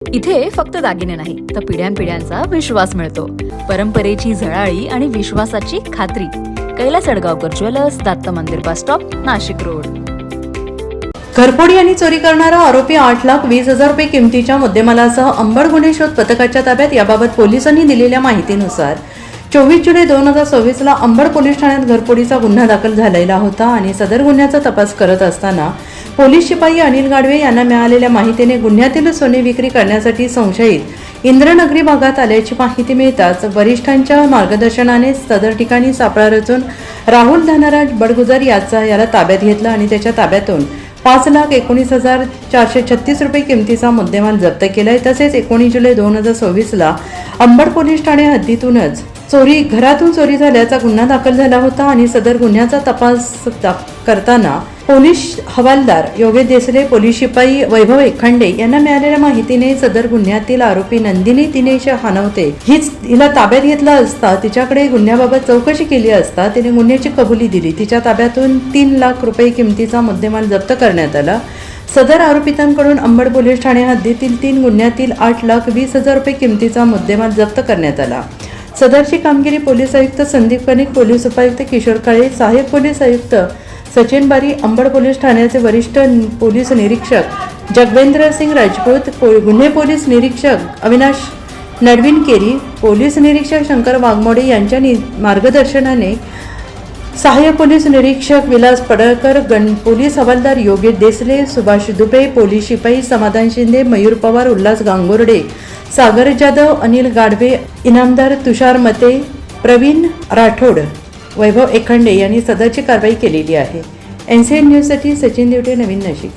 इथे फक्त दागिने नाही तर पिढ्यानपिढ्यांचा विश्वास मिळतो. परंपरेची झळाळी आणि विश्वासाची खात्री. कैलास अडगावकर ज्वेलर्स, दत्त मंदिर बस स्टॉप, नाशिक रोड. घरफोडी आणि चोरी करणारा आरोपी 8,20,000 रुपये किमतीच्या मुद्देमालासह अंबड गुन्हे शोध पथकाच्या ताब्यात. याबाबत पोलिसांनी दिलेल्या माहितीनुसार 24 जुलै 2024 ला अंबड पोलीस ठाण्यात घरफोडीचा गुन्हा दाखल झालेला होता आणि सदर गुन्ह्याचा तपास करत असताना पोलीस शिपाई अनिल गाडवे यांना मिळालेल्या माहितीने गुन्ह्यातील सोने विक्री करण्यासाठी संशयित इंद्रनगरी भागात आल्याची माहिती मिळताच वरिष्ठांच्या मार्गदर्शनाने सदर ठिकाणी सापळा रचून राहुल धनराज बडगुजर याला ताब्यात घेतलं आणि त्याच्या ताब्यातून 5,19,436 रुपये किमतीचा मुद्देमाल जप्त केलाय. तसेच 19 जुलै 2024 ला अंबड पोलीस ठाणे हद्दीतूनच घरातून चोरी झाल्याचा गुन्हा दाखल झाला होता आणि सदर गुन्ह्याचा तपास करताना पोलीस हवालदार योगेश देसले, पोलीस शिपाई वैभव एखांडे यांना मिळालेल्या माहितीने सदर गुन्ह्यातील आरोपी नंदिनी दिनेश हानवते हिला ताब्यात घेतला असता तिच्याकडे गुन्ह्याबाबत चौकशी केली असता तिने गुन्ह्याची कबुली दिली. तिच्या ताब्यातून 3 लाख रुपये किमतीचा मुद्देमाल जप्त करण्यात आला. सदर आरोपितांकडून अंबड पोलीस ठाणे हद्दीतील 3 गुन्ह्यातील 8,20,000 रुपये किमतीचा मुद्देमाल जप्त करण्यात आला. सदरची कामगिरी पोलीस आयुक्त संदीप कनिक, पोलीस उपायुक्त किशोर काळे, सहाय्यक पोलीस आयुक्त सचिन बारी, अंबड पोलीस ठाण्याचे वरिष्ठ पोलीस निरीक्षक जगवेंद्र सिंग राजपूत, गुन्हे पोलीस निरीक्षक अविनाश नडविनकेरी, पोलीस निरीक्षक शंकर वाघमोडे यांच्या मार्गदर्शनाने सहाय्यक पोलीस निरीक्षक विलास पडळकर, पोलीस हवालदार योगेश देसले, सुभाष दुबे, पोलीस शिपाई समाधान शिंदे, मयूर पवार, उल्हास गांगुर्डे, सागर जाधव, अनिल गाडवे, इनामदार तुषार मते, प्रवीण राठोड, वैभव एखांडे यांनी सदरची कारवाई केलेली आहे. NCN न्यूजसाठी सचिन दिवटे, नवीन नाशिक.